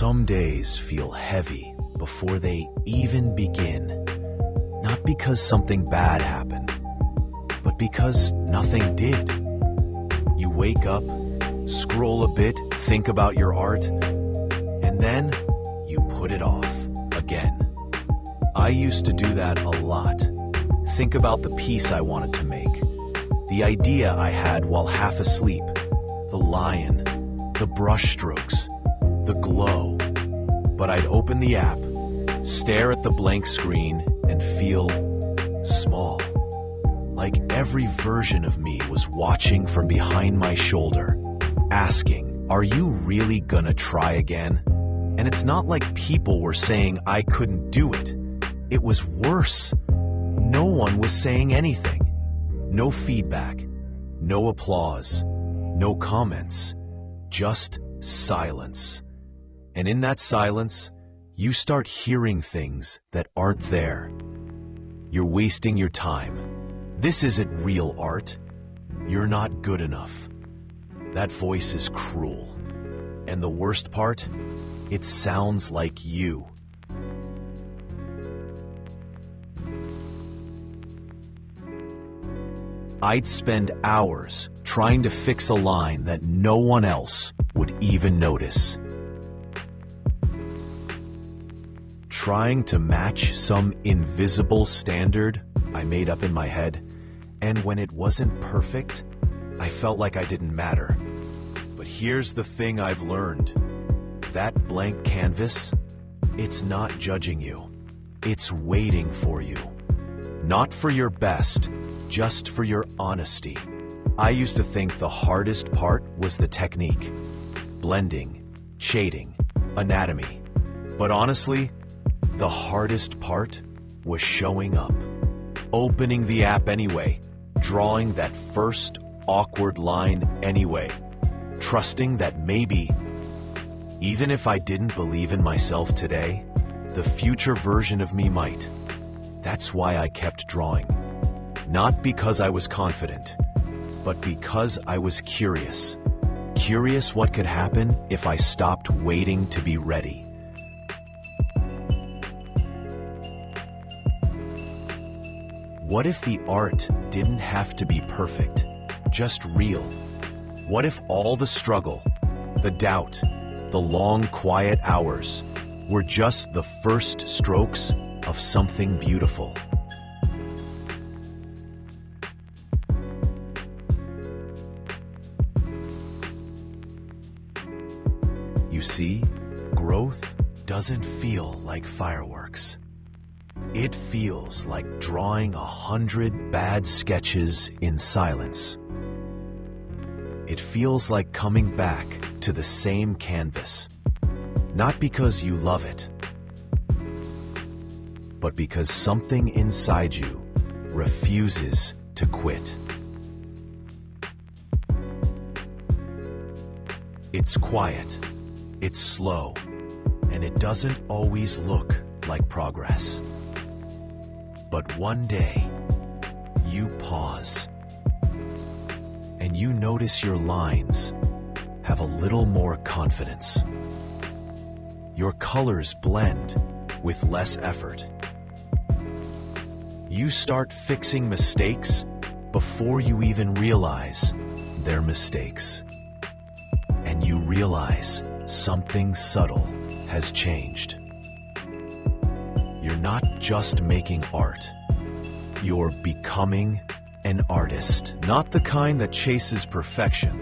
Some days feel heavy before they even begin, not because something bad happened, but because nothing did. You wake up, scroll a bit, think about your art, and then you put it off again. I used to do that a lot. Think about the piece I wanted to make, the idea I had while half asleep, the lion, the brush strokes, the glow. But I'd open the app, stare at the blank screen, and feel small. Like every version of me was watching from behind my shoulder, asking, "Are you really gonna try again?" And it's not like people were saying I couldn't do it. It was worse. No one was saying anything. No feedback, no applause, no comments, just silence. And in that silence, you start hearing things that aren't there. You're wasting your time. This isn't real art. You're not good enough. That voice is cruel. And the worst part, it sounds like you. I'd spend hours trying to fix a line that no one else would even notice. Trying to match some invisible standard I made up in my head, and when it wasn't perfect, I felt like I didn't matter. But here's the thing I've learned. That blank canvas, it's not judging you. It's waiting for you. Not for your best, just for your honesty. I used to think the hardest part was the technique. Blending, shading, anatomy. But honestly, the hardest part was showing up. Opening the app anyway, drawing that first awkward line anyway. Trusting that maybe, even if I didn't believe in myself today, the future version of me might. That's why I kept drawing. Not because I was confident, but because I was curious. Curious what could happen if I stopped waiting to be ready. What if the art didn't have to be perfect, just real? What if all the struggle, the doubt, the long quiet hours were just the first strokes of something beautiful? You see, growth doesn't feel like fireworks. It feels like drawing 100 bad sketches in silence. It feels like coming back to the same canvas, not because you love it, but because something inside you refuses to quit. It's quiet, it's slow, and it doesn't always look like progress. But one day, you pause, and you notice your lines have a little more confidence. Your colors blend with less effort. You start fixing mistakes before you even realize they're mistakes. And you realize something subtle has changed. You're not just making art. You're becoming an artist. Not the kind that chases perfection.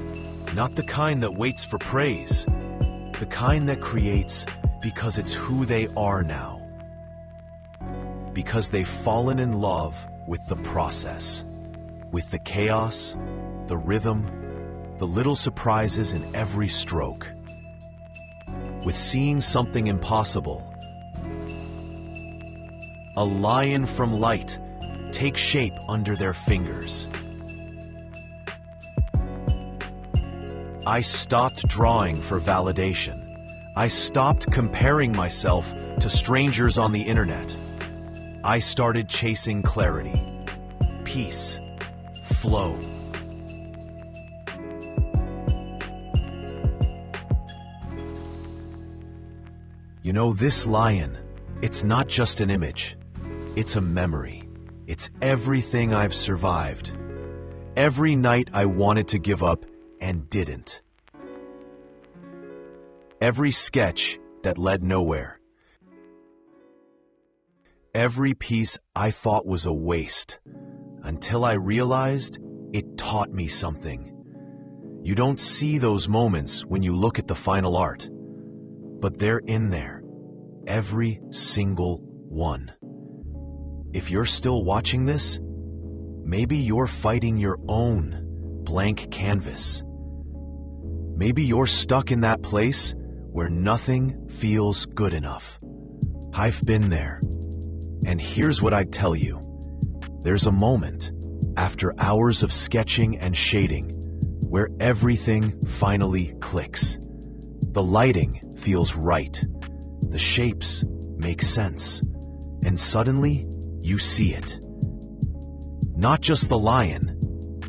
Not the kind that waits for praise. The kind that creates because it's who they are now. Because they've fallen in love with the process. With the chaos, the rhythm, the little surprises in every stroke. With seeing something impossible. A lion from light take shape under their fingers. I stopped drawing for validation. I stopped comparing myself to strangers on the internet. I started chasing clarity, peace, flow. You know, this lion, it's not just an image. It's a memory. It's everything I've survived. Every night I wanted to give up and didn't. Every sketch that led nowhere. Every piece I thought was a waste, until I realized it taught me something. You don't see those moments when you look at the final art, but they're in there, every single one. If you're still watching this, maybe you're fighting your own blank canvas. Maybe you're stuck in that place where nothing feels good enough. I've been there. And here's what I'd tell you. There's a moment, after hours of sketching and shading, where everything finally clicks. The lighting feels right. The shapes make sense. And suddenly, you see it. Not just the lion,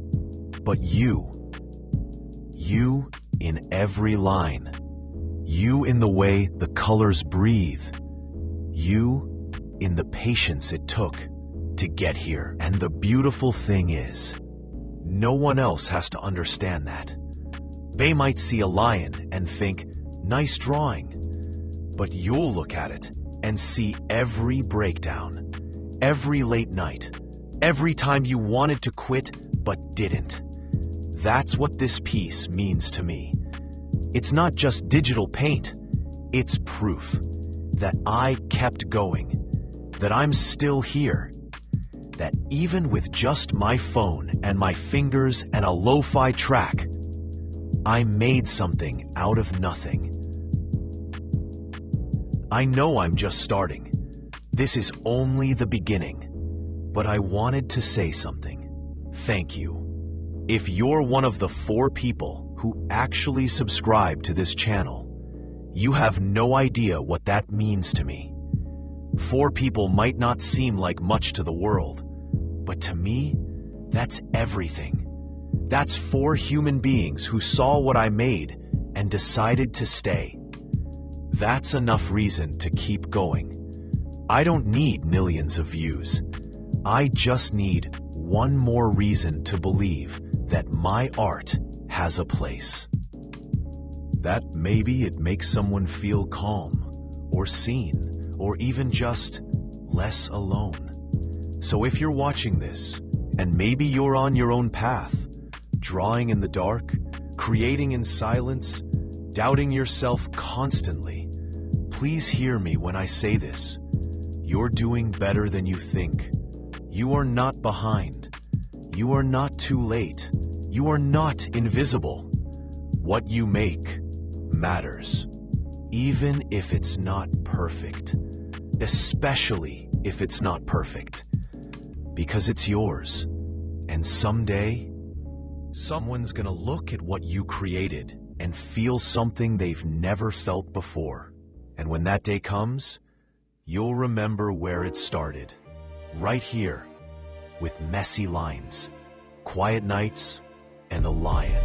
but you. You in every line. You in the way the colors breathe. You in the patience it took to get here. And the beautiful thing is, no one else has to understand that. They might see a lion and think, nice drawing. But you'll look at it and see every breakdown, every late night, every time you wanted to quit but didn't. That's what this piece means to me. It's not just digital paint, it's proof that I kept going, that I'm still here, that even with just my phone and my fingers and a lo-fi track, I made something out of nothing. I know I'm just starting. This is only the beginning, but I wanted to say something. Thank you. If you're one of the 4 people who actually subscribe to this channel, you have no idea what that means to me. 4 people might not seem like much to the world, but to me, that's everything. That's 4 human beings who saw what I made and decided to stay. That's enough reason to keep going. I don't need millions of views. I just need one more reason to believe that my art has a place. That maybe it makes someone feel calm, or seen, or even just less alone. So if you're watching this, and maybe you're on your own path, drawing in the dark, creating in silence, doubting yourself constantly, please hear me when I say this. You're doing better than you think. You are not behind. You are not too late. You are not invisible. What you make matters, even if it's not perfect. Especially if it's not perfect, because it's yours. And someday, someone's gonna look at what you created and feel something they've never felt before. And when that day comes, you'll remember where it started. Right here, with messy lines, quiet nights, and the lion.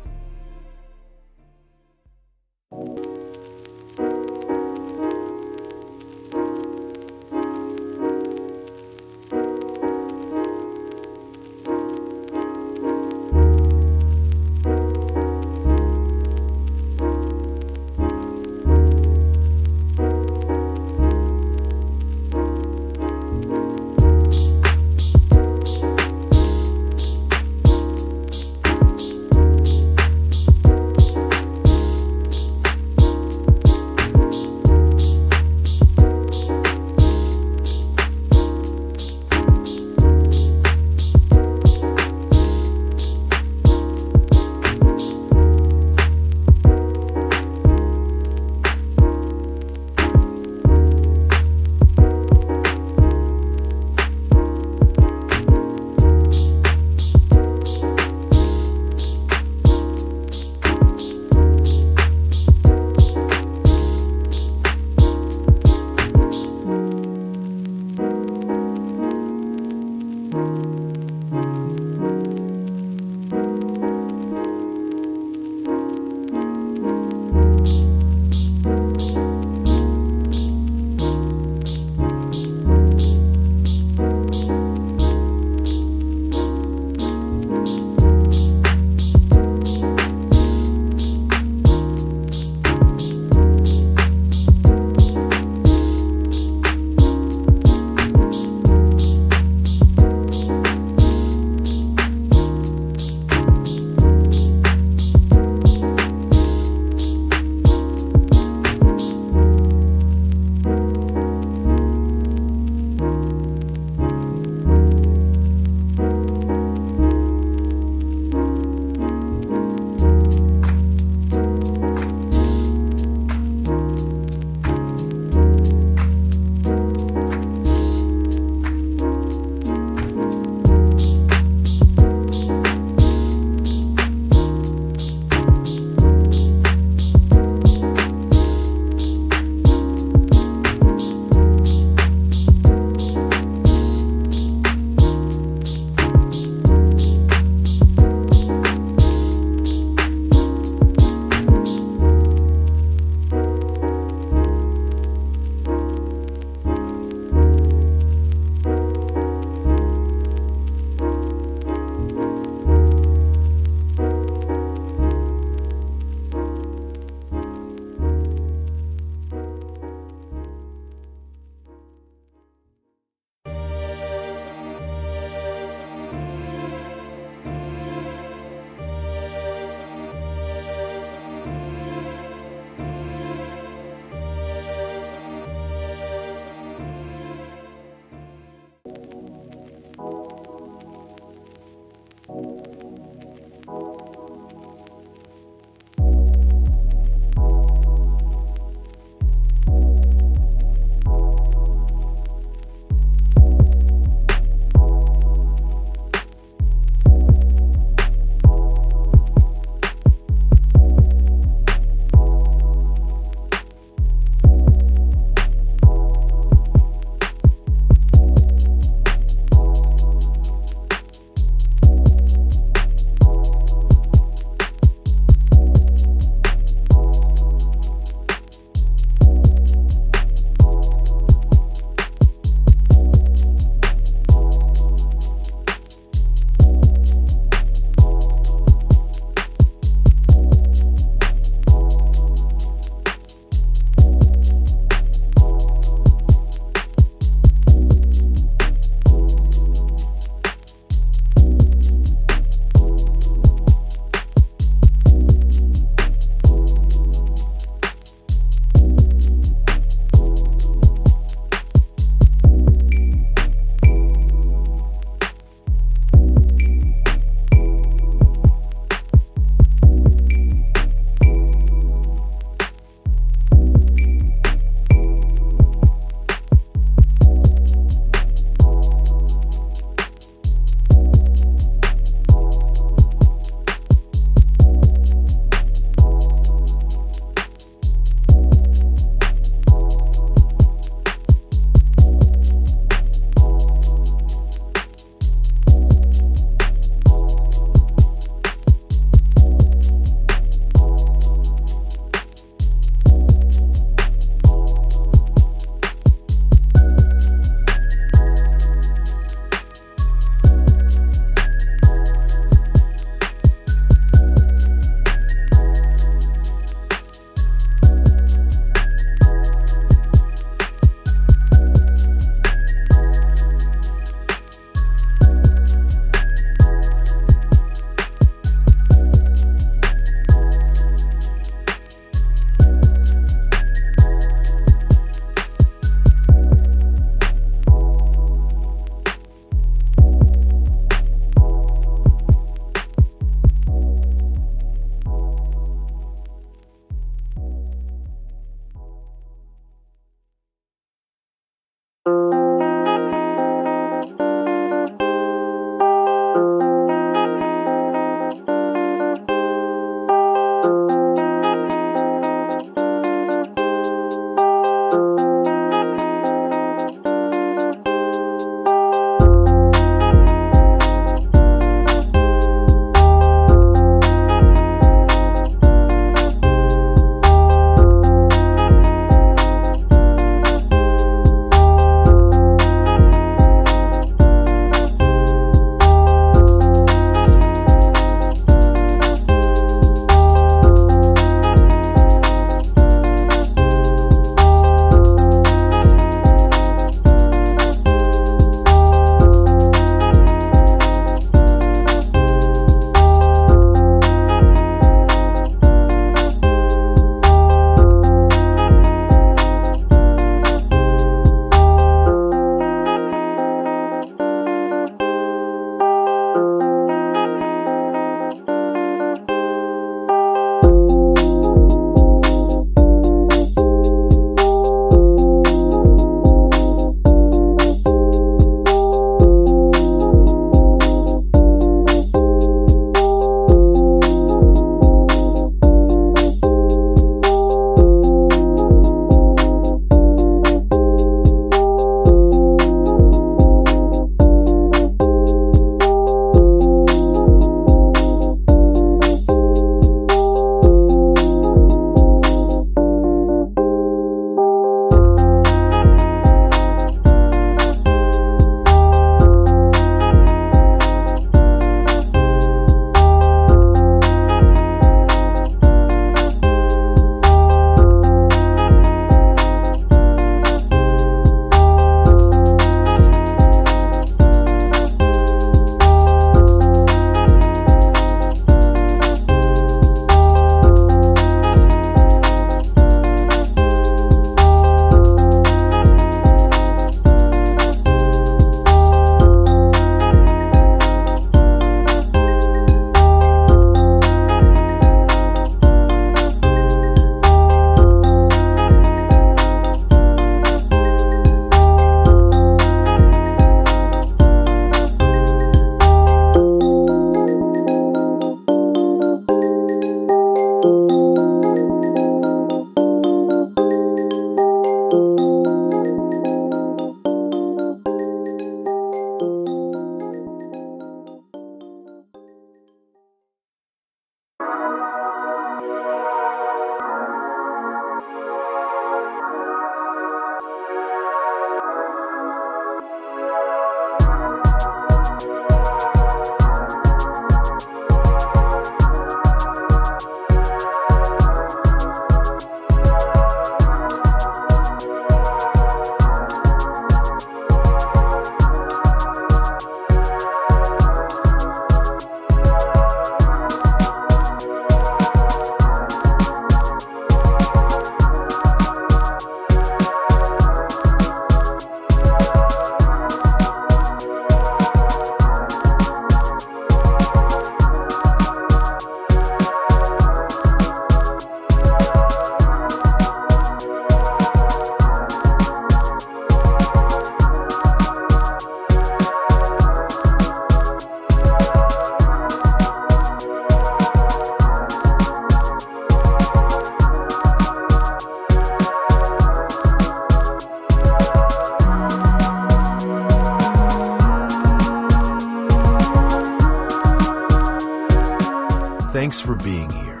Thanks for being here.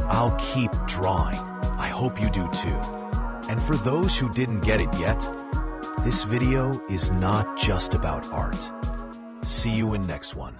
I'll keep drawing. I hope you do too. And for those who didn't get it yet, this video is not just about art. See you in next one.